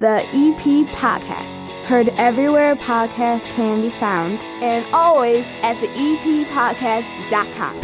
The EP Podcast. Heard everywhere podcasts can be found, and always at theeppodcast.com.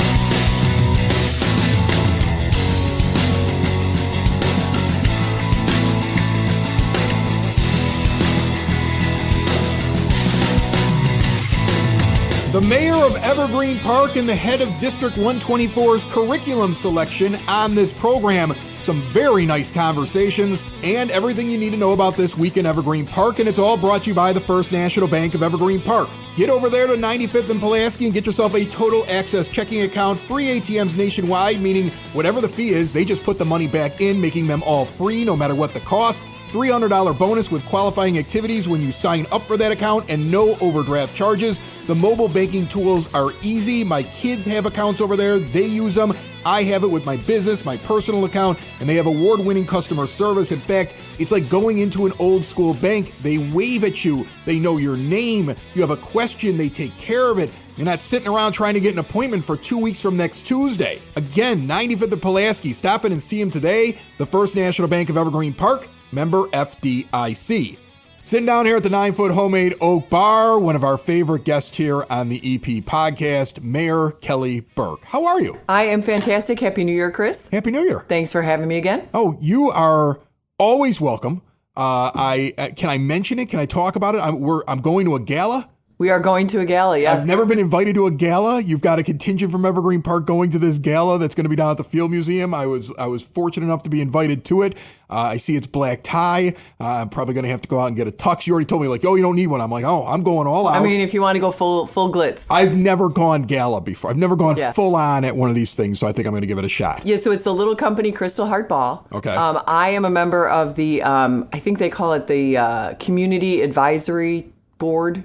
The mayor of Evergreen Park and the head of District 124's curriculum selection on this program. Some very nice conversations and everything you need to know about this week in Evergreen Park, and it's all brought to you by the First National Bank of Evergreen Park. Get over there to 95th and Pulaski and get yourself a total access checking account, free ATMs nationwide, meaning whatever the fee is, they just put the money back in, making them all free no matter what the cost. $300 bonus with qualifying activities when you sign up for that account, and no overdraft charges. The mobile banking tools are easy. My kids have accounts over there. They use them. I have it with my business, my personal account, and they have award-winning customer service. In fact, it's like going into an old school bank. They wave at you. They know your name. You have a question, they take care of it. You're not sitting around trying to get an appointment for 2 weeks from next Tuesday. Again, 95th and Pulaski. Stop in and see them today. The First National Bank of Evergreen Park, member FDIC. Sitting down here at the 9-foot homemade oak bar, one of our favorite guests here on the EP podcast, Mayor Kelly Burke. How are you? I am fantastic. Happy New Year, Chris. Happy New Year. Thanks for having me again. Oh, you are always welcome. Can I mention it? Can I talk about it? I'm going to a gala. We are going to a gala, yes. I've never been invited to a gala. You've got a contingent from Evergreen Park going to this gala that's going to be down at the Field Museum. I was fortunate enough to be invited to it. I see it's black tie. I'm probably going to have to go out and get a tux. You already told me, like, oh, you don't need one. I'm like, oh, I'm going all out. I mean, if you want to go full glitz. I've never gone gala before. I've never gone full on at one of these things, so I think I'm going to give it a shot. Yeah, so it's the little company Crystal Heart Ball. Okay. I am a member of the, I think they call it the Community Advisory Board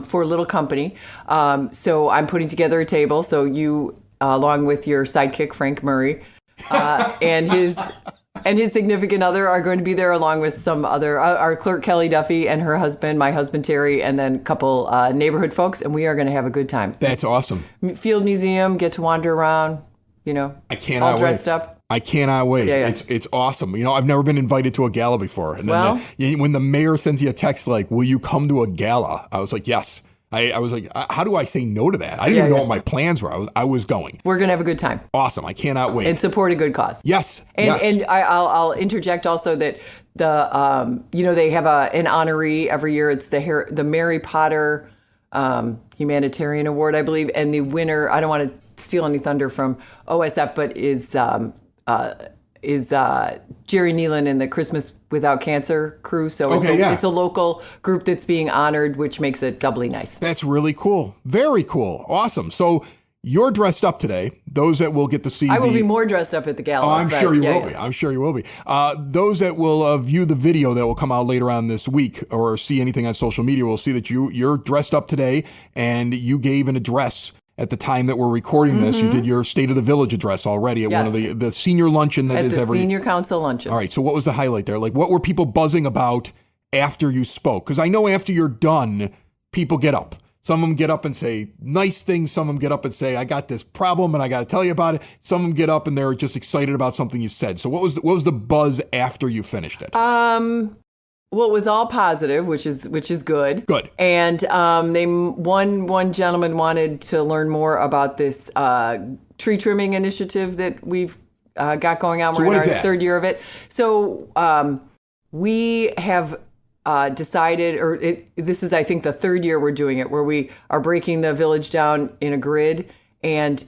for Little Company. So I'm putting together a table. So you, along with your sidekick, Frank Murray, and his significant other are going to be there, along with some other, our clerk, Kelly Duffy, and her husband, my husband, Terry, and then a couple neighborhood folks. And we are going to have a good time. That's awesome. Field Museum, get to wander around, I cannot all dressed wait. up. I cannot wait. Yeah. It's awesome. I've never been invited to a gala before. And then when the mayor sends you a text like, will you come to a gala? I was like, yes. I was like, how do I say no to that? I didn't even know what my plans were. I was going. We're going to have a good time. Awesome. I cannot wait. And support a good cause. Yes. And I'll interject also that the, they have an honoree every year. It's the Mary Potter Humanitarian Award, I believe. And the winner, I don't want to steal any thunder from OSF, but is Jerry Nealon and the Christmas Without Cancer crew. So it's a local group that's being honored, which makes it doubly nice. That's really cool. Very cool. Awesome. So you're dressed up today. Those that will get to see I will be more dressed up at the gala. Oh, I'm sure you will be. I'm sure you will be. Those that will view the video that will come out later on this week or see anything on social media will see that you're dressed up today, and you gave an address. At the time that we're recording this, you did your State of the Village address already at one of the senior luncheon that is every... Senior Council luncheon. All right, so what was the highlight there? Like, what were people buzzing about after you spoke? Because I know after you're done, people get up. Some of them get up and say nice things. Some of them get up and say, I got this problem and I got to tell you about it. Some of them get up and they're just excited about something you said. So what was the buzz after you finished it? Well, it was all positive, which is good. Good. And one gentleman wanted to learn more about this tree trimming initiative that we've got going on. We're in our third year of it. So we have decided, this is, I think, the third year we're doing it, where we are breaking the village down in a grid and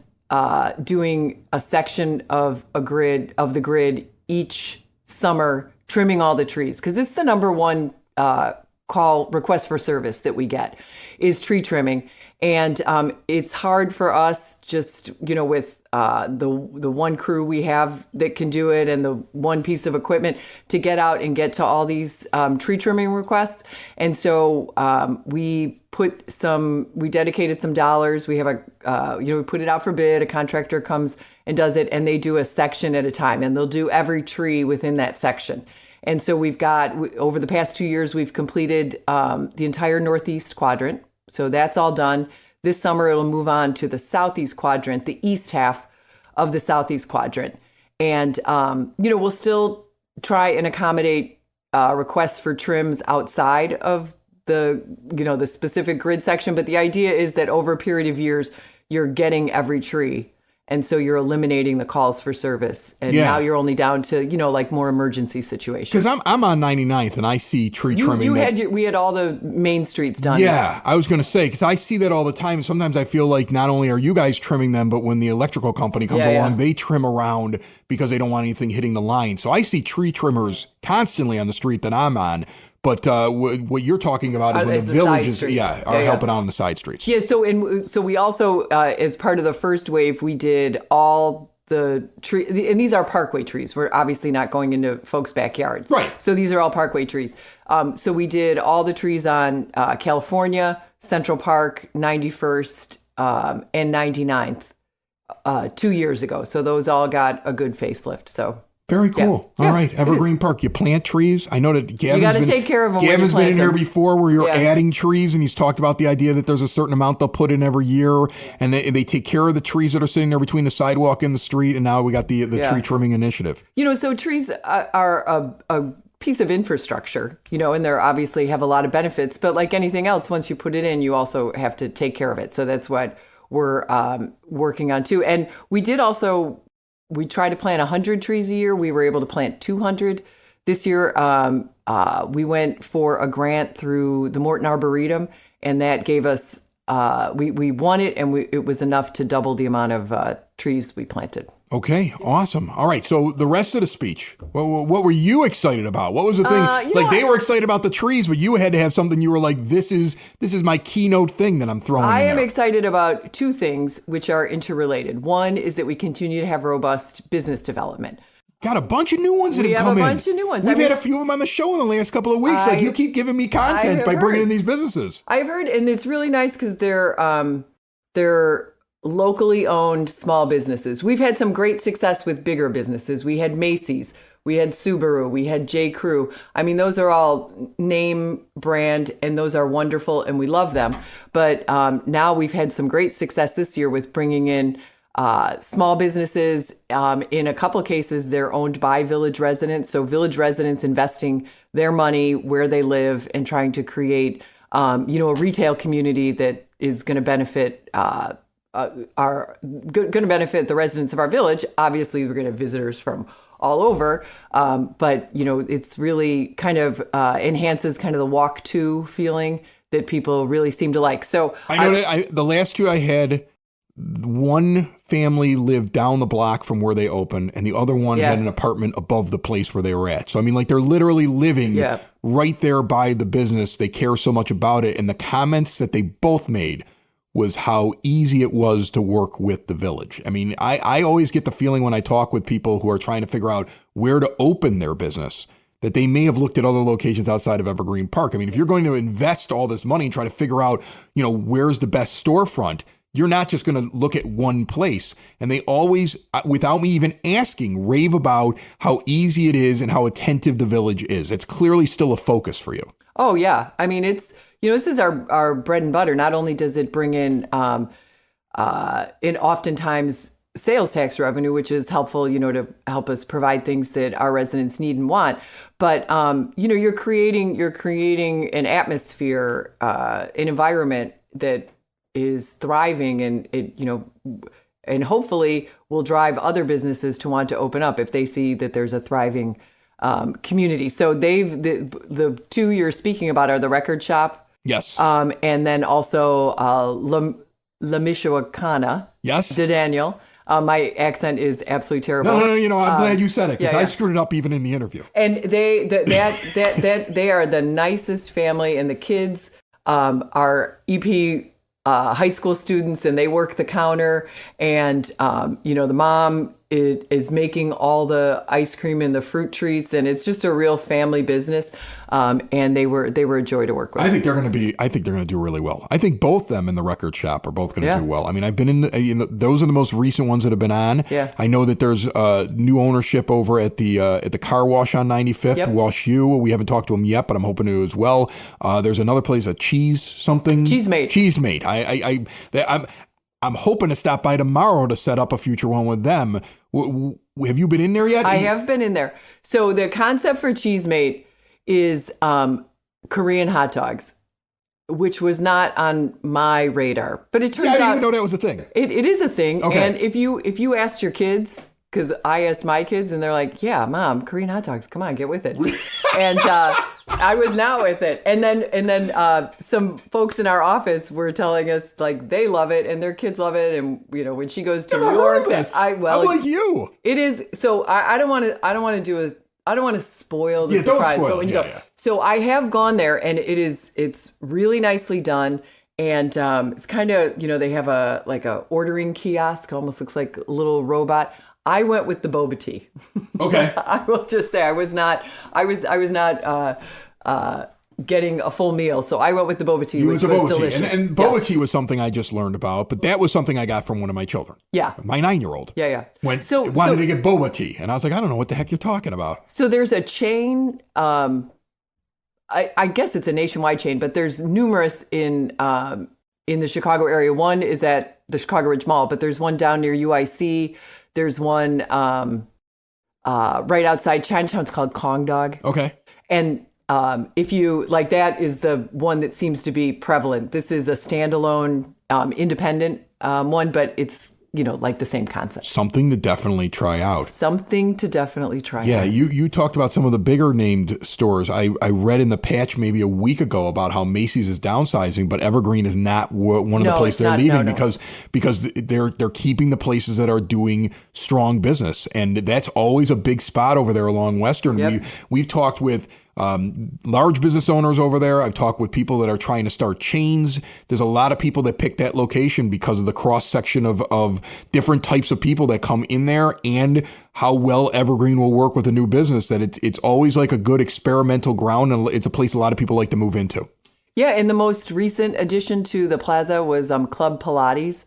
doing a section of the grid each summer, trimming all the trees, because it's the number one request for service that we get is tree trimming. And it's hard for us just, with the one crew we have that can do it and the one piece of equipment to get out and get to all these tree trimming requests. And so we dedicated some dollars. We have we put it out for bid. A contractor comes and does it, and they do a section at a time, and they'll do every tree within that section. And so we've got, over the past 2 years, we've completed the entire northeast quadrant. So that's all done. This summer, it'll move on to the southeast quadrant, the east half of the southeast quadrant. And, we'll still try and accommodate requests for trims outside of the specific grid section. But the idea is that over a period of years, you're getting every tree. And so you're eliminating the calls for service. And now you're only down to, like more emergency situations. Because I'm on 99th and I see tree trimming. We had all the main streets done. Yeah, I was going to say, because I see that all the time. Sometimes I feel like not only are you guys trimming them, but when the electrical company comes along, they trim around because they don't want anything hitting the line. So I see tree trimmers constantly on the street that I'm on. But what you're talking about is when the villages, are helping out on the side streets. Yeah. So we also, as part of the first wave, we did all the tree, and these are parkway trees. We're obviously not going into folks' backyards, right? So these are all parkway trees. So we did all the trees on California, Central Park, 91st, and 99th 2 years ago. So those all got a good facelift. So. Very cool. All right, Evergreen Park. You plant trees. I know that Gavin's take care of them. Gavin's been in here before where you're adding trees, and he's talked about the idea that there's a certain amount they'll put in every year, and they take care of the trees that are sitting there between the sidewalk and the street. And now we got the tree trimming initiative. So trees are a piece of infrastructure, and they obviously have a lot of benefits. But like anything else, once you put it in, you also have to take care of it. So that's what we're working on too. And we did also. We try to plant 100 trees a year. We were able to plant 200 this year. We went for a grant through the Morton Arboretum, and that gave us, we won it, and it was enough to double the amount of trees we planted. Okay, awesome. All right, so the rest of the speech, what were you excited about? What was the thing? They were excited about the trees, but you had to have something you were like, this is my keynote thing that I'm throwing in there. I am excited about two things which are interrelated. One is that we continue to have robust business development. Got a bunch of new ones that have come in. We have a bunch of new ones. We've had a few of them on the show in the last couple of weeks. You keep giving me content by bringing in these businesses. I've heard, and it's really nice because they're locally owned small businesses. We've had some great success with bigger businesses. We had Macy's, we had Subaru, we had J. Crew. I mean, those are all name brand, and those are wonderful, and we love them. But now we've had some great success this year with bringing in small businesses. In a couple of cases, they're owned by village residents. So village residents investing their money where they live and trying to create, a retail community that is going to benefit are going to benefit the residents of our village. Obviously, we're going to have visitors from all over, but it's really kind of enhances kind of the walk to feeling that people really seem to like. So I know that the last two I had, one family lived down the block from where they opened, and the other one had an apartment above the place where they were at. So I mean, like they're literally living right there by the business. They care so much about it, and the comments that they both made was how easy it was to work with the village. I mean, I always get the feeling when I talk with people who are trying to figure out where to open their business that they may have looked at other locations outside of Evergreen Park. I mean, if you're going to invest all this money and try to figure out, where's the best storefront, you're not just going to look at one place. And they always, without me even asking, rave about how easy it is and how attentive the village is. It's clearly still a focus for you. Oh, yeah. I mean, it's, this is our bread and butter. Not only does it bring in oftentimes sales tax revenue, which is helpful, to help us provide things that our residents need and want. But, you're creating an atmosphere, an environment that is thriving, and it, and hopefully will drive other businesses to want to open up if they see that there's a thriving community. So the two you're speaking about are the record shop. Yes. And then also La Michoacana. Yes. De Daniel. My accent is absolutely terrible. No. I'm glad you said it because I screwed it up even in the interview. And they are the nicest family, and the kids are EP high school students, and they work the counter, and the mom is making all the ice cream and the fruit treats, and it's just a real family business. And they were a joy to work with. I think they're going to do really well. I think both them and the record shop are both going to do well. I mean, I've been in those are the most recent ones that have been on. Yeah. I know that there's new ownership over at the car wash on 95th, Wash U. We haven't talked to them yet, but I'm hoping to as well. There's another place, a Cheesemate. I'm hoping to stop by tomorrow to set up a future one with them. Have you been in there yet? I have been in there. So the concept for Cheesemate is Korean hot dogs, which was not on my radar. But it turns out... I didn't even know that was a thing. It is a thing. Okay. And if you asked your kids... Because I asked my kids, and they're like, "Yeah, Mom, Korean hot dogs. Come on, get with it." And I was not with it. And then some folks in our office were telling us like they love it and their kids love it. And when she goes to New York, I'm like you. It is. So I don't want to spoil the surprise. But when you go, so I have gone there, and it's really nicely done. And it's kind of they have a ordering kiosk, almost looks like a little robot. I went with the boba tea. Okay. I will just say I was not getting a full meal, so I went with the boba tea, which was delicious. And boba tea was something I just learned about, but that was something I got from one of my children. Yeah. My 9-year-old. Yeah. Wanted to get boba tea, and I was like, I don't know what the heck you're talking about. So there's a chain. I guess it's a nationwide chain, but there's numerous in the Chicago area. One is at the Chicago Ridge Mall, but there's one down near UIC. There's one right outside Chinatown. It's called Kong Dog. Okay. And if you like, that is the one that seems to be prevalent. This is a standalone, independent one, but it's like the same concept. Something to definitely try out. Yeah, you talked about some of the bigger named stores. I read in the patch maybe a week ago about how Macy's is downsizing, but Evergreen is not one of the places they're leaving because they're keeping the places that are doing strong business, and that's always a big spot over there along Western. Yep. We've talked with large business owners over there. I've talked with people that are trying to start chains. There's a lot of people that pick that location because of the cross section of different types of people that come in there and how well Evergreen will work with a new business, that it's always like a good experimental ground, and it's a place a lot of people like to move into. Yeah, and the most recent addition to the plaza was Club Pilates.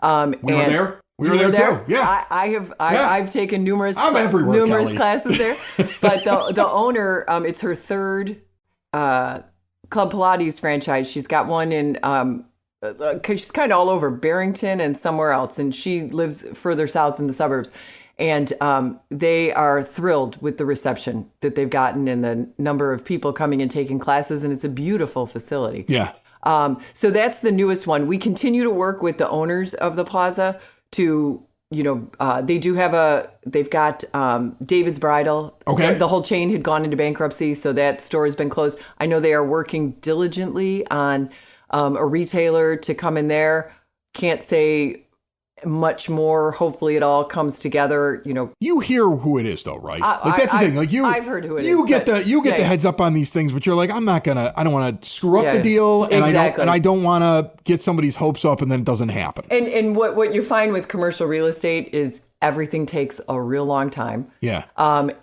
We were there. We were there too. Yeah, I've taken numerous Kelly. classes there. But the owner, it's her third Club Pilates franchise. She's got one in she's kind of all over Barrington and somewhere else, and she lives further south in the suburbs. And they are thrilled with the reception that they've gotten and the number of people coming and taking classes, and it's a beautiful facility. Yeah. So that's the newest one. We continue to work with the owners of the plaza to, they've got David's Bridal. Okay. The whole chain had gone into bankruptcy, so that store has been closed. I know they are working diligently on a retailer to come in there. Can't say much more. Hopefully it all comes together. You hear who it is though, right? That's the thing. I've heard who it is. You get the heads up on these things, but you're like, I don't want to screw up the deal, and I don't want to get somebody's hopes up and then it doesn't happen. And what you find with commercial real estate is everything takes a real long time. Yeah. A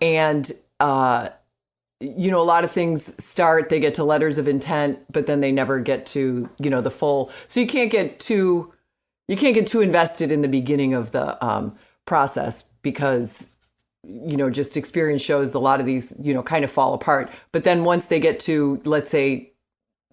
lot of things start, they get to letters of intent, but then they never get to, the full. So you can't get too invested in the beginning of the process because, just experience shows a lot of these, kind of fall apart. But then once they get to, let's say,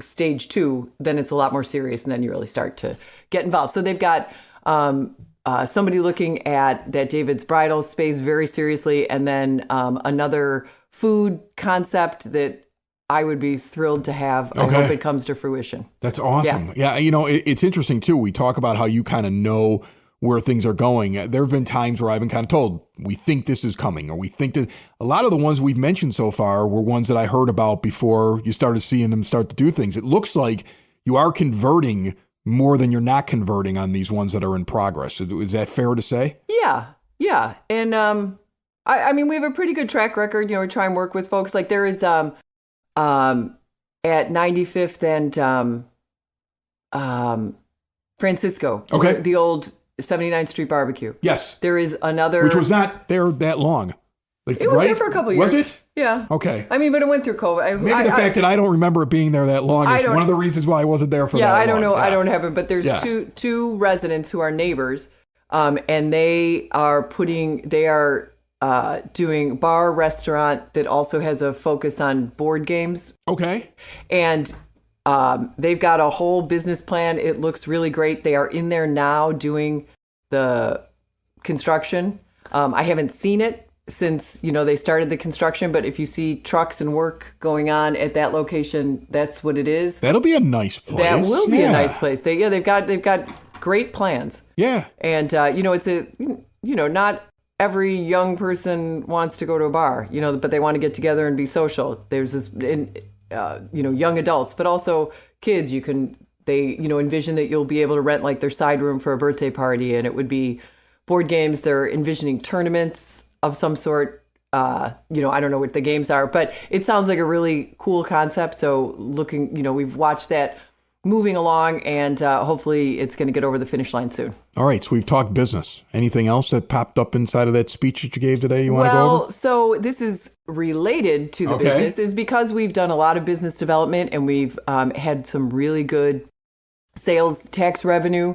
stage 2, then it's a lot more serious, and then you really start to get involved. So they've got somebody looking at that David's Bridal space very seriously, and then another food concept that I would be thrilled to have. I hope it comes to fruition. That's awesome. Yeah, it's interesting too. We talk about how you kind of know where things are going. There have been times where I've been kind of told, we think this is coming, or we think that a lot of the ones we've mentioned so far were ones that I heard about before you started seeing them start to do things. It looks like you are converting more than you're not converting on these ones that are in progress. Is that fair to say? Yeah. And I mean, we have a pretty good track record. We try and work with folks. Like there is at 95th and Francisco, the old 79th Street Barbecue. Yes. There is another. Which was not there that long. It was there for a couple of years. Was it? Yeah. Okay. I mean, but it went through COVID. Maybe the fact that I don't remember it being there that long is one of the reasons why I wasn't there for that long. I don't know. Yeah. I don't have it. But there's two residents who are neighbors, and they are doing bar restaurant that also has a focus on board games. Okay. And they've got a whole business plan. It looks really great. They are in there now doing the construction. I haven't seen it, since, they started the construction, but if you see trucks and work going on at that location, that's what it is. That'll be a nice place. That will be a nice place. They've got great plans. Yeah. And, not every young person wants to go to a bar, but they want to get together and be social. There's this, young adults, but also kids. They envision that you'll be able to rent like their side room for a birthday party, and it would be board games. They're envisioning tournaments of some sort. I don't know what the games are, but it sounds like a really cool concept. So we've watched that moving along, and hopefully it's going to get over the finish line soon. All right. So we've talked business. Anything else that popped up inside of that speech that you gave today you want to go over? Well, so this is related to the business, is because we've done a lot of business development, and we've had some really good sales tax revenue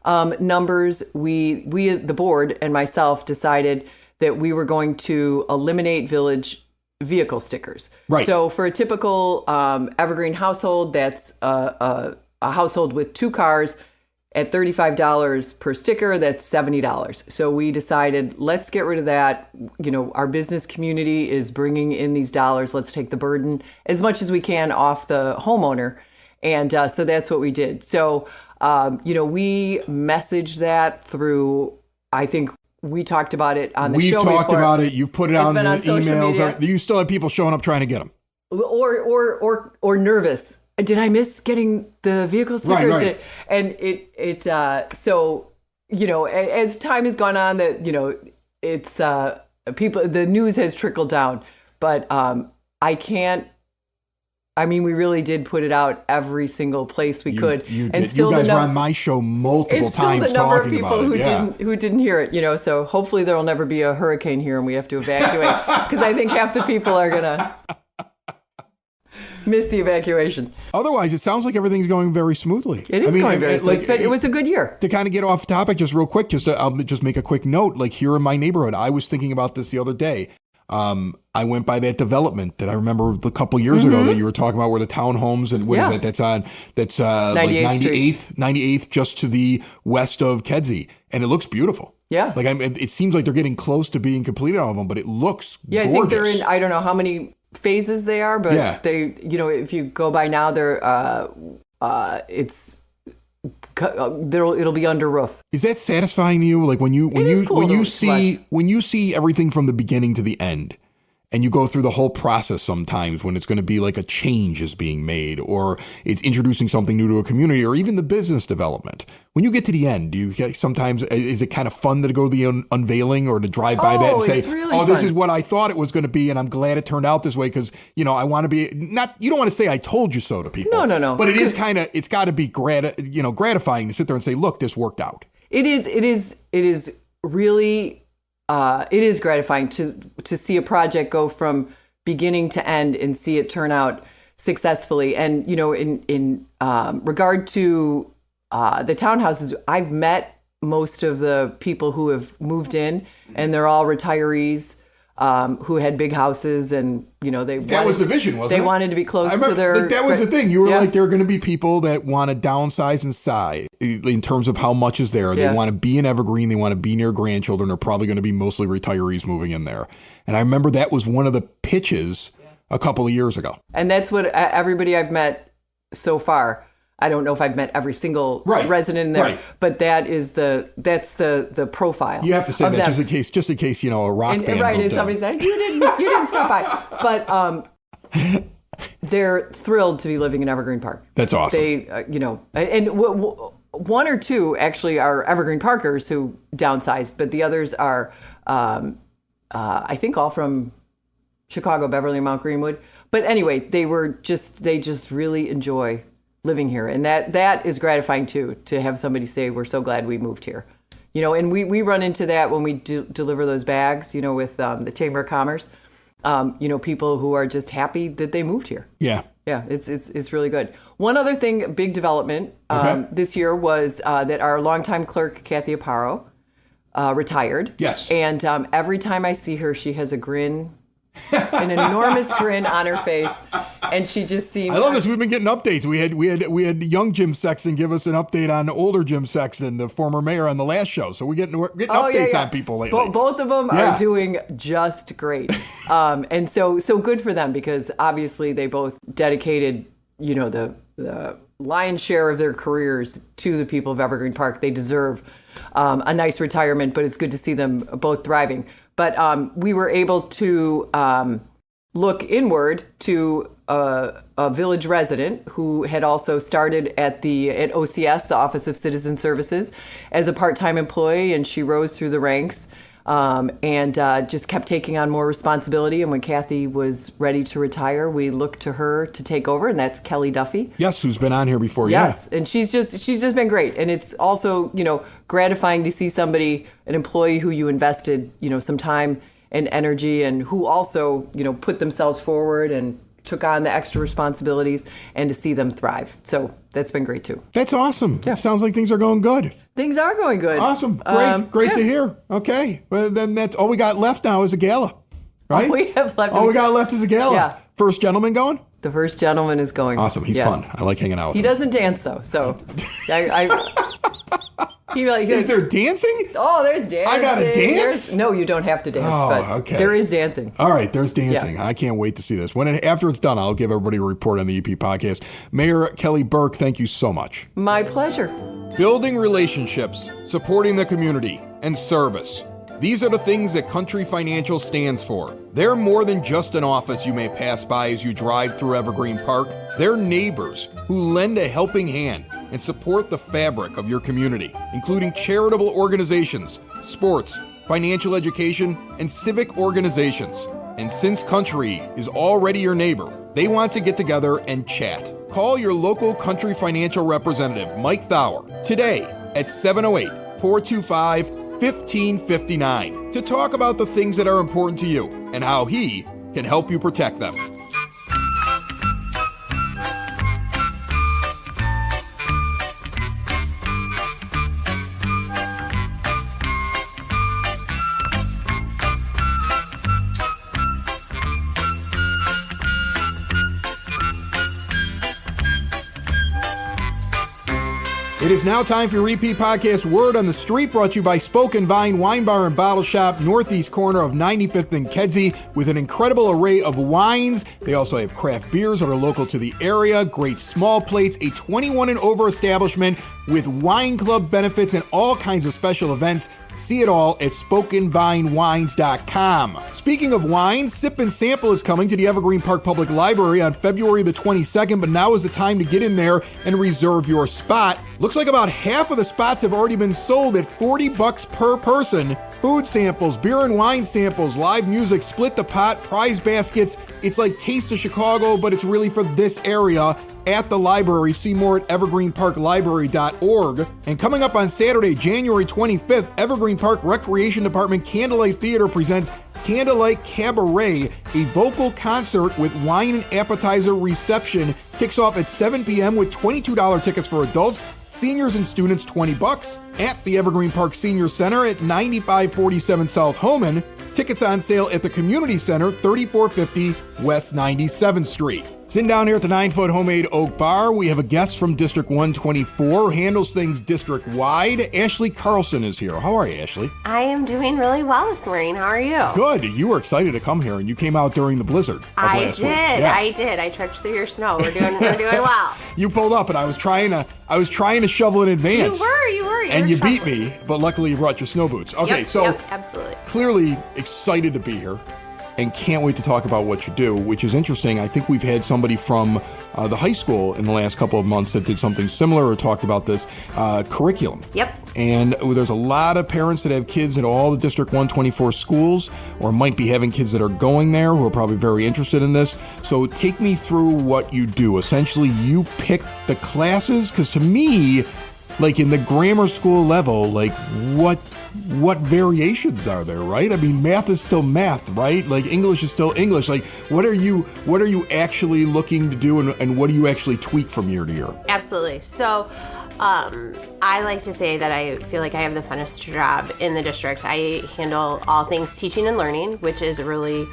numbers. We, the board and myself, decided that we were going to eliminate village vehicle stickers. Right. So for a typical Evergreen household, that's a household with 2 cars, at $35 per sticker, that's $70. So we decided, let's get rid of that. Our business community is bringing in these dollars. Let's take the burden as much as we can off the homeowner. And so that's what we did. So, we messaged that through, I think we talked about it on the show. We talked about it. You've put it on the emails. You still have people showing up trying to get them. Or nervous. Did I miss getting the vehicle stickers? Right. And so, as time has gone on, that, it's the news has trickled down, but we really did put it out every single place we could. You did. You guys were on my show multiple times talking about it. It's still the number of people who didn't hear it, so hopefully there will never be a hurricane here and we have to evacuate, because I think half the people are going to miss the evacuation. Otherwise, it sounds like everything's going very smoothly. It is going very smoothly. It was a good year. To kind of get off topic, just real quick, I'll just make a quick note. Like here in my neighborhood, I was thinking about this the other day. I went by that development that I remember a couple years ago that you were talking about, where the townhomes, and what is that? That's 98th, just to the west of Kedzie, and it looks beautiful. Yeah, like it seems like they're getting close to being completed, all of them, but it looks gorgeous. I think they're in. I don't know how many phases they are, but they, if you go by now, they're it'll be under roof. Is that satisfying to you? Like when you see everything from the beginning to the end, and you go through the whole process sometimes when it's going to be like a change is being made, or it's introducing something new to a community, or even the business development. When you get to the end, is it kind of fun to go to the unveiling or to drive by that and say, really this is what I thought it was going to be, and I'm glad it turned out this way, because, I want to be, not, you don't want to say I told you so to people. No. But it is it's got to be gratifying to sit there and say, look, this worked out. It is really it is gratifying to see a project go from beginning to end and see it turn out successfully. And, in regard to the townhouses, I've met most of the people who have moved in, and they're all retirees who had big houses, and that was the vision, wasn't it? They wanted to be close to their. That was the thing. You were like, there are going to be people that want to downsize in size in terms of how much is there. They want to be in Evergreen. They want to be near grandchildren. They're probably going to be mostly retirees moving in there. And I remember that was one of the pitches a couple of years ago. And that's what everybody I've met so far. I don't know if I've met every single resident in there, but that's the profile. You have to say that just in case a rock band. Right, and somebody said you didn't stop by, but they're thrilled to be living in Evergreen Park. That's awesome. They and one or two actually are Evergreen Parkers who downsized, but the others are I think all from Chicago, Beverly, and Mount Greenwood. But anyway, they just really enjoy living here, and that is gratifying too, to have somebody say, we're so glad we moved here, and we run into that when we deliver those bags, with the Chamber of Commerce, people who are just happy that they moved here. Yeah, it's really good. One other thing, big development this year was that our longtime clerk Kathy Aparo retired. Yes, and every time I see her, she has a grin. An enormous grin on her face, And she just seemed. I love this. We've been getting updates. We had young Jim Sexton give us an update on older Jim Sexton, the former mayor, on the last show. So we're getting updates on people lately. Both of them are doing just great. And so good for them, because obviously they both dedicated, the lion's share of their careers to the people of Evergreen Park. They deserve a nice retirement, but it's good to see them both thriving. But we were able to look inward to a village resident who had also started at OCS, the Office of Citizen Services, as a part-time employee, and she rose through the ranks and just kept taking on more responsibility. And when Kathy was ready to retire, we looked to her to take over, and that's Kelly Duffy. Yes, who's been on here before. Yes, and she's just been great. And it's also, gratifying to see somebody, an employee who you invested, some time and energy, and who also, put themselves forward and took on the extra responsibilities, and to see them thrive. So that's been great too. That's awesome. Yeah. It sounds like things are going good. Things are going good. Awesome. Great to hear. Okay. Well, then that's all we got left now is a gala, right? All we have left. All we got left is a gala. Yeah. First gentleman going? The first gentleman is going. Awesome. He's fun. I like hanging out with him. He doesn't dance though, so Is there dancing? Oh, there's dancing. I gotta dance? No, you don't have to dance, but okay. There is dancing. All right, there's dancing. Yeah. I can't wait to see this. After it's done, I'll give everybody a report on the EP podcast. Mayor Kelly Burke, thank you so much. My pleasure. Building relationships, supporting the community, and service. These are the things that Country Financial stands for. They're more than just an office you may pass by as you drive through Evergreen Park. They're neighbors who lend a helping hand and support the fabric of your community, including charitable organizations, sports, financial education, and civic organizations. And since Country is already your neighbor, they want to get together and chat. Call your local Country Financial representative, Mike Thauer, today at 708-425-1559 to talk about the things that are important to you and how he can help you protect them. It is now time for your repeat podcast, Word on the Street, brought to you by Spoken Vine Wine Bar and Bottle Shop, northeast corner of 95th and Kedzie, with an incredible array of wines. They also have craft beers that are local to the area, great small plates, a 21 and over establishment with wine club benefits and all kinds of special events. See it all at SpokenVineWines.com. Speaking of wines, Sip and Sample is coming to the Evergreen Park Public Library on February the 22nd, but now is the time to get in there and reserve your spot. Looks like about half of the spots have already been sold at $40 per person. Food samples, beer and wine samples, live music, split the pot, prize baskets. It's like Taste of Chicago, but it's really for this area at the library. See more at evergreenparklibrary.org. And coming up on Saturday, January 25th, Evergreen Park Recreation Department Candlelight Theater presents Candlelight Cabaret, a vocal concert with wine and appetizer reception. Kicks off at 7 p.m. with $22 tickets for adults, seniors and students $20 at the Evergreen Park Senior Center at 9547 South Homan. Tickets on sale at the Community Center, 3450 West 97th Street. Sitting down here at the 9-foot homemade oak bar, we have a guest from District 124 who handles things district-wide. Ashley Carlson is here. How are you, Ashley? I am doing really well this morning. How are you? Good. You were excited to come here, and you came out during the blizzard last week. Yeah. I did. I trudged through your snow. We're doing well. You pulled up, and I was trying to shovel in advance. You were. And you beat me, but luckily you brought your snow boots. Okay, yep, absolutely. Clearly excited to be here. And can't wait to talk about what you do, which is interesting. I think we've had somebody from the high school in the last couple of months that did something similar or talked about this curriculum. Yep. And there's a lot of parents that have kids at all the District 124 schools or might be having kids that are going there who are probably very interested in this. So take me through what you do. Essentially, you pick the classes, because to me, like in the grammar school level, like what variations are there, right? I mean, math is still math, right? Like English is still English. Like what are you actually looking to do, and what do you actually tweak from year to year? Absolutely. So I like to say that I feel like I have the funnest job in the district. I handle all things teaching and learning, which is really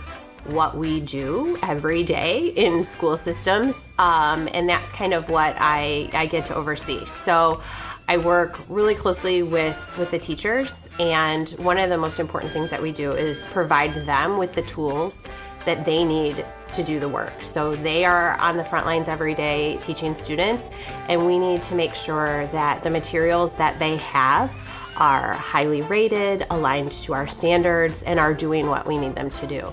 what we do every day in school systems. And that's kind of what I get to oversee. So I work really closely with the teachers, and one of the most important things that we do is provide them with the tools that they need to do the work. So they are on the front lines every day teaching students, and we need to make sure that the materials that they have are highly rated, aligned to our standards, and are doing what we need them to do.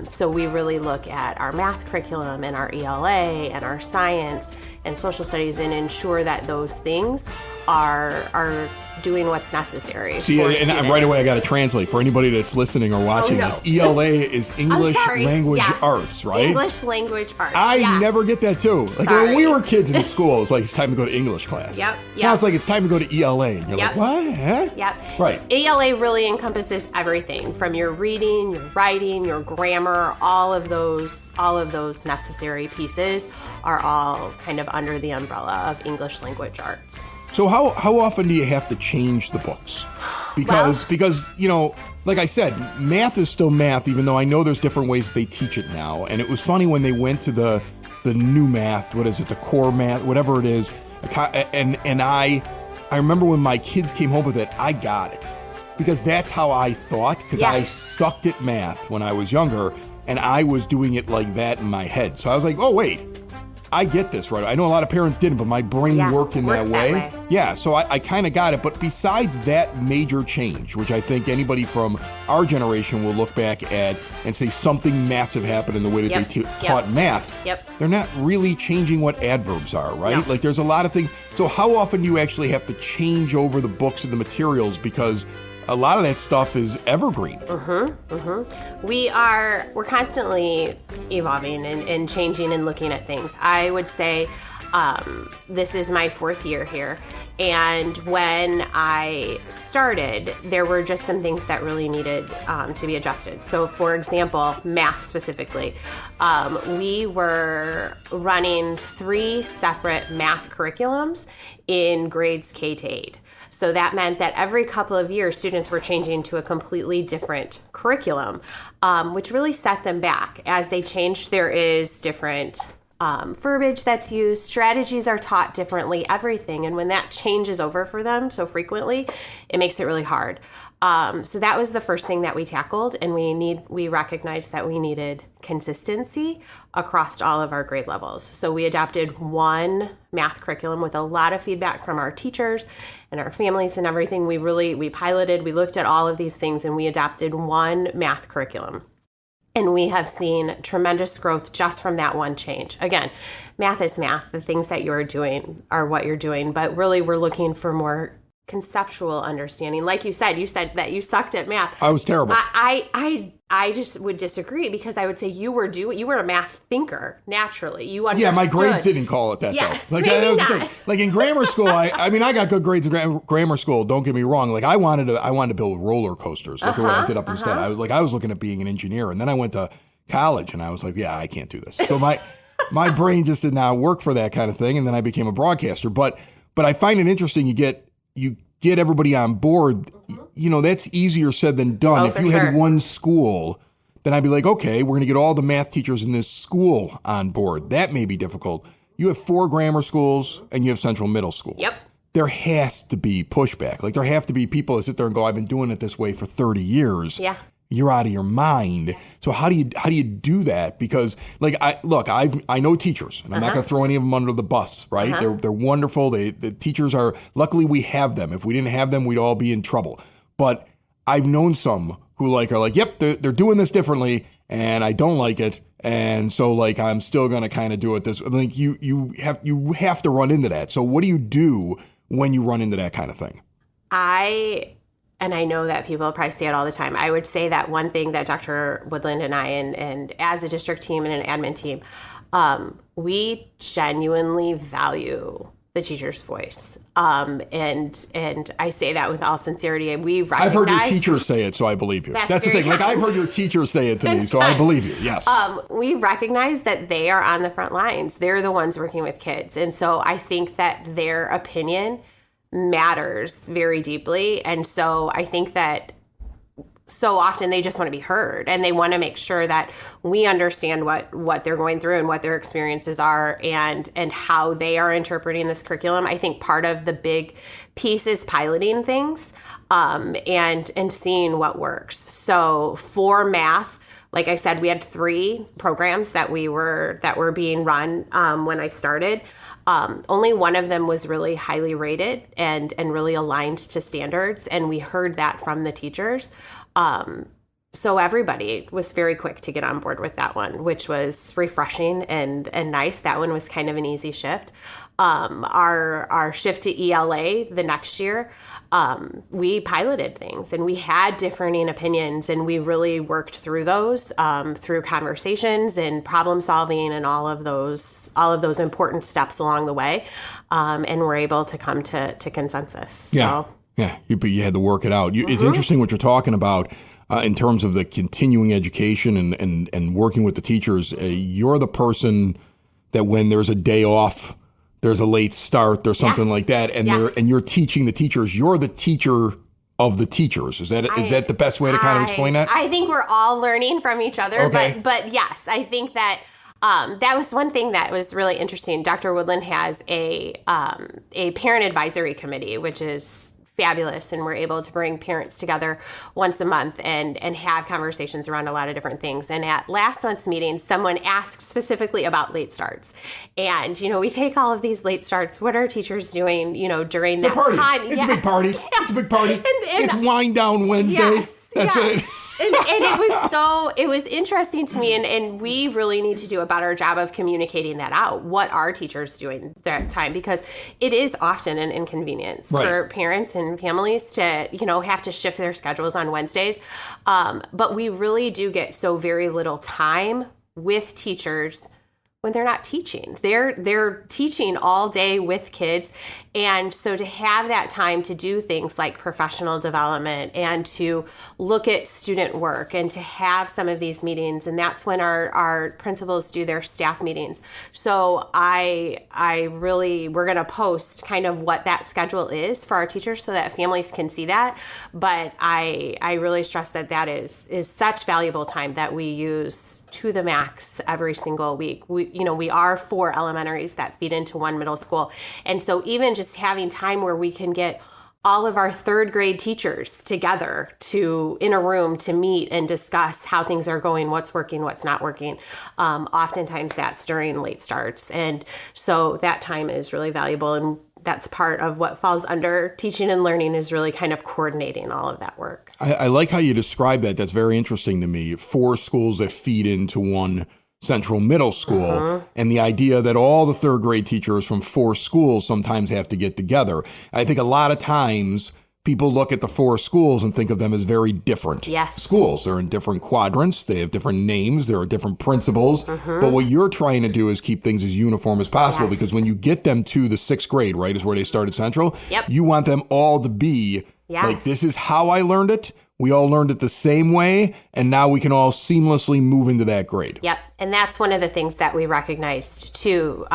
So we really look at our math curriculum and our ELA and our science and social studies and ensure that those things are doing what's necessary. See, and right away I got to translate for anybody that's listening or watching. Like ELA is English Language Arts, right? English Language Arts. I never get that too. Like when we were kids in school, it's like it's time to go to English class. Yep. Now it's like it's time to go to ELA, and you're like, what? Huh? Yep. Right. ELA really encompasses everything from your reading, your writing, your grammar. All of those necessary pieces are all kind of under the umbrella of English Language Arts. So how often do you have to change the books? Because you know, like I said, math is still math, even though I know there's different ways that they teach it now. And it was funny when they went to the new math, what is it, the core math, whatever it is. And I remember when my kids came home with it, I got it. Because that's how I thought, because I sucked at math when I was younger, and I was doing it like that in my head. So I was like, oh, wait. I get this, right? I know a lot of parents didn't, but my brain worked in that way. Yeah, so I kind of got it. But besides that major change, which I think anybody from our generation will look back at and say something massive happened in the way that they taught math, they're not really changing what adverbs are, right? No. Like there's a lot of things. So how often do you actually have to change over the books and the materials? Because a lot of that stuff is evergreen. We're constantly evolving and changing and looking at things. I would say this is my 4th year here. And when I started, there were just some things that really needed to be adjusted. So for example, math specifically, we were running 3 separate math curriculums in grades K to 8. So that meant that every couple of years, students were changing to a completely different curriculum, which really set them back. As they changed, there is different verbiage that's used, strategies are taught differently, everything. And when that changes over for them so frequently, it makes it really hard. So that was the first thing that we tackled, and we recognized that we needed consistency across all of our grade levels. So we adopted one math curriculum with a lot of feedback from our teachers and our families and everything. We piloted, we looked at all of these things, and we adopted one math curriculum. And we have seen tremendous growth just from that one change. Again, math is math. The things that you're doing are what you're doing, but really we're looking for more conceptual understanding. Like you said that you sucked at math. I was terrible. I just would disagree, because I would say you were a math thinker naturally. You understood. Yeah, my grades didn't call it that. Yes, though. Like, maybe that was not. The thing. Like in grammar school, I mean, I got good grades in grammar school. Don't get me wrong. Like I wanted to build roller coasters. Look at what I did up instead. I was looking at being an engineer, and then I went to college, and I was like, yeah, I can't do this. So my brain just did not work for that kind of thing, and then I became a broadcaster. But I find it interesting. You get everybody on board. You know, that's easier said than done. If you had one school, then I'd be like, okay, we're going to get all the math teachers in this school on board. That may be difficult. You have 4 grammar schools and you have Central Middle School. Yep. There has to be pushback. Like there have to be people that sit there and go, I've been doing it this way for 30 years. Yeah. You're out of your mind. So how do you do that? Because like I know teachers, and I'm not going to throw any of them under the bus, right? They're wonderful. The teachers are, luckily we have them. If we didn't have them, we'd all be in trouble. But I've known some who are like, yep, they're doing this differently, and I don't like it, and so like I'm still going to kind of do it this. Like you have to run into that. So what do you do when you run into that kind of thing? And I know that people probably say it all the time. I would say that one thing that Dr. Woodland and I, and as a district team and an admin team, we genuinely value the teacher's voice. And I say that with all sincerity. And we recognize. I've heard your teacher say it, so I believe you. That's the thing. Like I've heard your teacher say it to me, so I believe you. Yes. We recognize that they are on the front lines. They're the ones working with kids. And so I think that their opinion matters very deeply. And so I think that so often they just want to be heard, and they want to make sure that we understand what they're going through and what their experiences are, and how they are interpreting this curriculum. I think part of the big piece is piloting things, and seeing what works. So for math, like I said, we had 3 programs that were being run when I started. Only one of them was really highly rated and really aligned to standards, and we heard that from the teachers. So everybody was very quick to get on board with that one, which was refreshing and nice. That one was kind of an easy shift. Our shift to ELA the next year, we piloted things, and we had differing opinions, and we really worked through those through conversations and problem solving and all of those important steps along the way, and we're able to come to consensus. Yeah, so. yeah. You had to work it out. It's interesting what you're talking about in terms of the continuing education and working with the teachers. You're the person that when there's a day off, there's a late start, there's something like that, and you're teaching the teachers. You're the teacher of the teachers. Is that the best way to kind of explain that? I think we're all learning from each other, okay. but yes, I think that that was one thing that was really interesting. Dr. Woodland has a parent advisory committee, which is fabulous, and we're able to bring parents together once a month and have conversations around a lot of different things. And at last month's meeting, someone asked specifically about late starts. And, we take all of these late starts. What are teachers doing, during that time? It's a big party. It's a big party. It's wind down Wednesday. Yes, That's it. And it was interesting to me, and we really need to do a better job of communicating that out. What are teachers doing that time? Because it is often an inconvenience for parents and families to, have to shift their schedules on Wednesdays. But we really do get so very little time with teachers when they're not teaching. They're teaching all day with kids. And so to have that time to do things like professional development and to look at student work and to have some of these meetings, and that's when our principals do their staff meetings. So we're going to post kind of what that schedule is for our teachers so that families can see that. But I really stress that is such valuable time that we use to the max every single week. We are 4 elementaries that feed into 1 middle school. And so even just having time where we can get all of our 3rd grade teachers together in a room to meet and discuss how things are going, what's working, what's not working. Oftentimes that's during late starts. And so that time is really valuable. And that's part of what falls under teaching and learning, is really kind of coordinating all of that work. I like how you describe that. That's very interesting to me. 4 schools that feed into 1 central middle school, and the idea that all the 3rd grade teachers from 4 schools sometimes have to get together. I think a lot of times people look at the 4 schools and think of them as very different schools. They're in different quadrants. They have different names. There are different principals. But what you're trying to do is keep things as uniform as possible, because when you get them to the 6th grade, right, is where they started Central, you want them all to be like, this is how I learned it. We all learned it the same way, and now we can all seamlessly move into that grade. Yep, and that's one of the things that we recognized, too,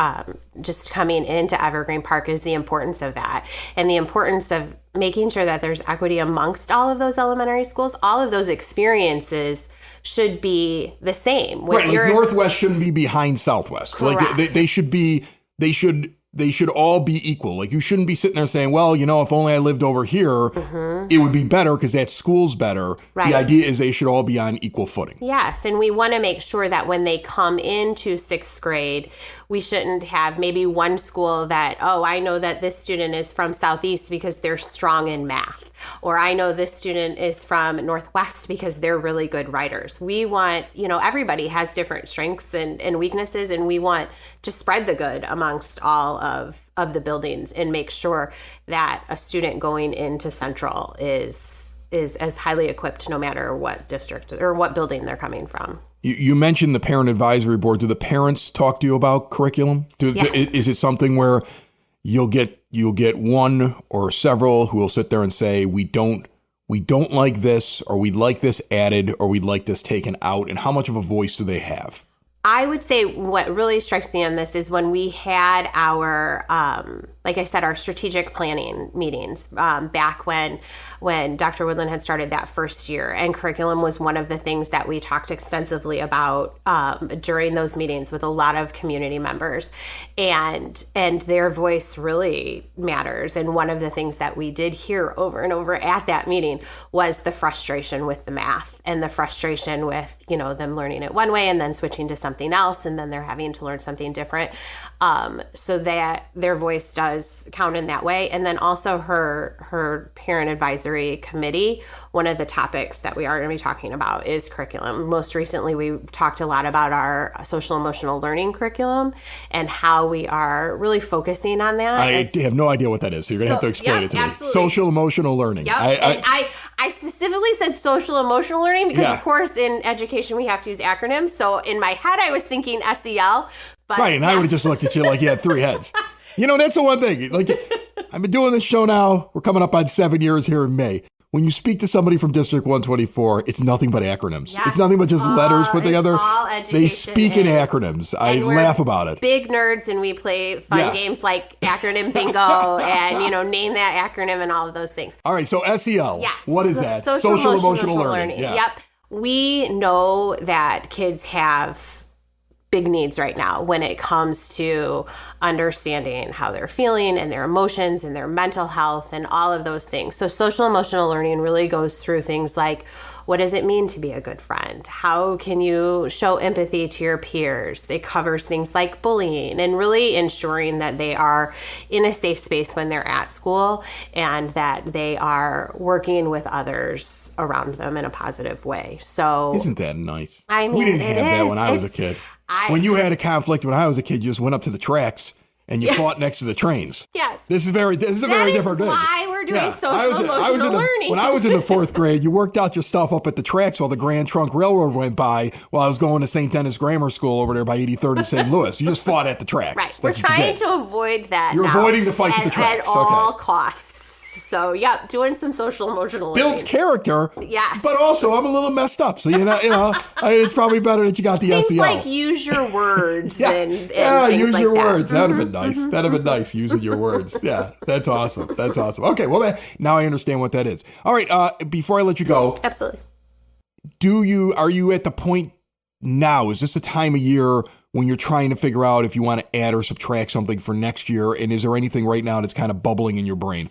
just coming into Evergreen Park, is the importance of that, and the importance of making sure that there's equity amongst all of those elementary schools. All of those experiences should be the same. Right, like Northwest shouldn't be behind Southwest. Correct. Like they should all be equal. Like, you shouldn't be sitting there saying, well, if only I lived over here, it would be better because that school's better. Right. The idea is they should all be on equal footing. Yes, and we want to make sure that when they come into 6th grade, we shouldn't have maybe one school that, I know that this student is from Southeast because they're strong in math. Or I know this student is from Northwest because they're really good writers. We want, everybody has different strengths and weaknesses, and we want to spread the good amongst all of the buildings and make sure that a student going into Central is as highly equipped no matter what district or what building they're coming from. You mentioned the parent advisory board. Do the parents talk to you about curriculum? Is it something where you'll get one or several who will sit there and say, we don't like this, or we'd like this added, or we'd like this taken out? And how much of a voice do they have? I would say what really strikes me on this is when we had our, like I said, our strategic planning meetings back when Dr. Woodland had started that first year, and curriculum was one of the things that we talked extensively about during those meetings with a lot of community members, and their voice really matters. And one of the things that we did hear over and over at that meeting was the frustration with the math and the frustration with, them learning it one way and then switching to something else, and then they're having to learn something different. So that their voice does count in that way. And then also her parent advisory committee, one of the topics that we are going to be talking about is curriculum. Most recently, we talked a lot about our social emotional learning curriculum and how we are really focusing on that. I have no idea what that is, so you're going to have to explain it to absolutely. me. Social emotional learning. Yep. I specifically said social emotional learning because, of course, in education, we have to use acronyms. So in my head, I was thinking SEL. But right, and I would have just looked at you like you had three heads. That's the one thing. Like, I've been doing this show now. We're coming up on 7 years here in May. When you speak to somebody from District 124, it's nothing but acronyms. Yes. It's nothing but just letters put together. They speak in acronyms. I laugh about it. Big nerds, and we play fun games like acronym bingo and, name that acronym and all of those things. All right, so SEL. Yes. What is that? Social emotional learning. Yeah. Yep. We know that kids have big needs right now when it comes to understanding how they're feeling and their emotions and their mental health and all of those things. So social emotional learning really goes through things like, what does it mean to be a good friend? How can you show empathy to your peers? It covers things like bullying and really ensuring that they are in a safe space when they're at school and that they are working with others around them in a positive way. So isn't that nice? I mean, we didn't have that when I was a kid. When you had a conflict when I was a kid, you just went up to the tracks and you fought next to the trains. Yes. This is a very different thing. That is why we're doing social emotional learning. When I was in the 4th grade, you worked out your stuff up at the tracks while the Grand Trunk Railroad went by while I was going to St. Denis Grammar School over there by 83rd and St. Louis. You just fought at the tracks. Right. We're trying to avoid that. You're avoiding the fights at the tracks. At all costs. So, doing some social emotional learning. Builds character. Yes. But also, I'm a little messed up. So, it's probably better that you got the things SEL. Like use your words and use like your that. words. That would have been nice. That would have been nice, using your words. Yeah, that's awesome. That's awesome. Okay, well, now I understand what that is. All right, before I let you go. Absolutely. Are you at the point now, is this a time of year when you're trying to figure out if you want to add or subtract something for next year? And is there anything right now that's kind of bubbling in your brain?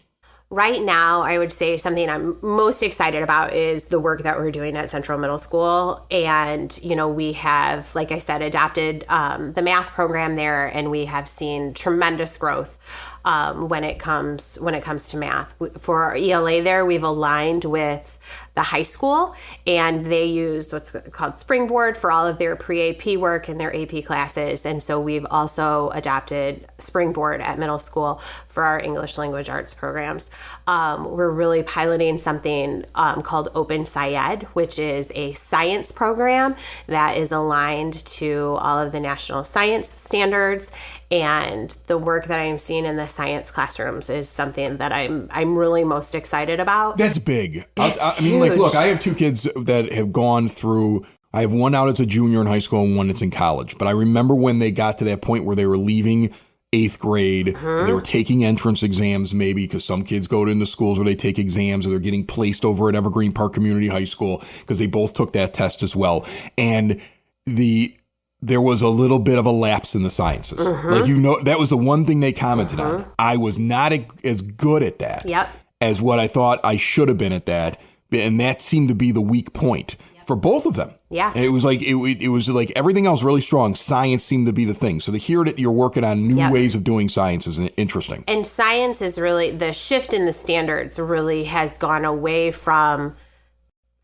Right now, I would say something I'm most excited about is the work that we're doing at Central Middle School. And, we have, like I said, adopted the math program there, and we have seen tremendous growth when it comes to math. For our ELA there, we've aligned with the high school, and they use what's called Springboard for all of their pre-AP work and their AP classes. And so we've also adopted Springboard at middle school for our English language arts programs. We're really piloting something called Open SciEd, which is a science program that is aligned to all of the national science standards. And the work that I'm seeing in the science classrooms is something that I'm really most excited about. That's big. I mean, look, I have two kids that have gone through. I have one out as a junior in high school and one that's in college. But I remember when they got to that point where they were leaving 8th grade, they were taking entrance exams maybe, because some kids go into schools where they take exams, or they're getting placed over at Evergreen Park Community High School because they both took that test as well. And there was a little bit of a lapse in the sciences. That was the one thing they commented on. I was not as good at that as what I thought I should have been at that. And that seemed to be the weak point for both of them. Yeah. And it was like everything else really strong. Science seemed to be the thing. So to hear that you're working on new ways of doing science is interesting. And science is really, the shift in the standards really has gone away from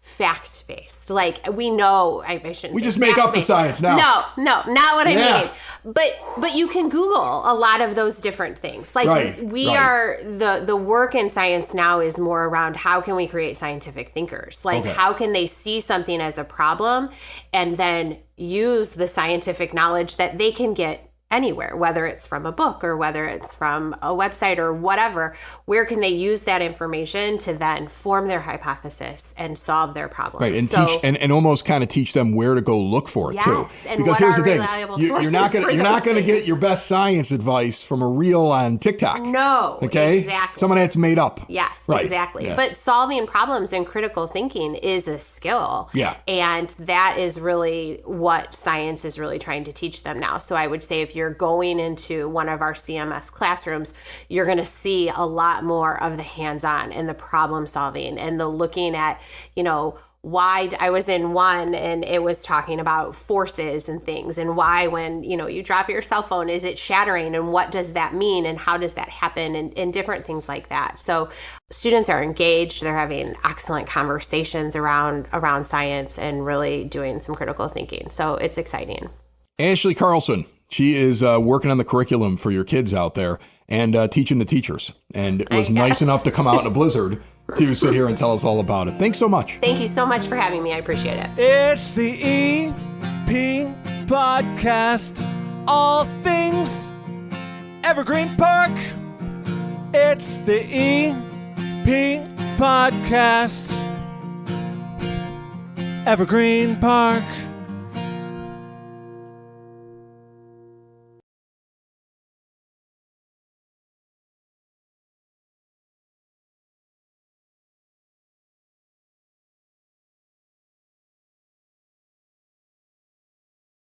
fact-based. Like, we know, I shouldn't We say just make up the science now. No, not what I mean. But you can Google a lot of those different things. Like, are, the work in science now is more around how can we create scientific thinkers? Like, how can they see something as a problem and then use the scientific knowledge that they can get anywhere, whether it's from a book or whether it's from a website or whatever. Where can they use that information to then form their hypothesis and solve their problem? Right, and teach and almost kind of teach them where to go look for it too. And because what here's are the thing, reliable you're not sources going to get your best science advice from a reel on TikTok. No, okay, exactly. Someone that's made up. Yes, right. Exactly. Yeah. But solving problems and critical thinking is a skill. Yeah. And that is really what science is really trying to teach them now. So I would say if you're going into one of our CMS classrooms, you're going to see a lot more of the hands-on and the problem solving and the looking at, why I was in one and it was talking about forces and things and why when, you drop your cell phone, is it shattering and what does that mean and how does that happen and different things like that. So students are engaged, they're having excellent conversations around science and really doing some critical thinking. So it's exciting. Ashley Carlson, she is working on the curriculum for your kids out there and teaching the teachers, and was nice enough to come out in a blizzard to sit here and tell us all about it. Thanks so much. Thank you so much for having me. I appreciate it. It's the EP Podcast. All things Evergreen Park. It's the EP Podcast. Evergreen Park.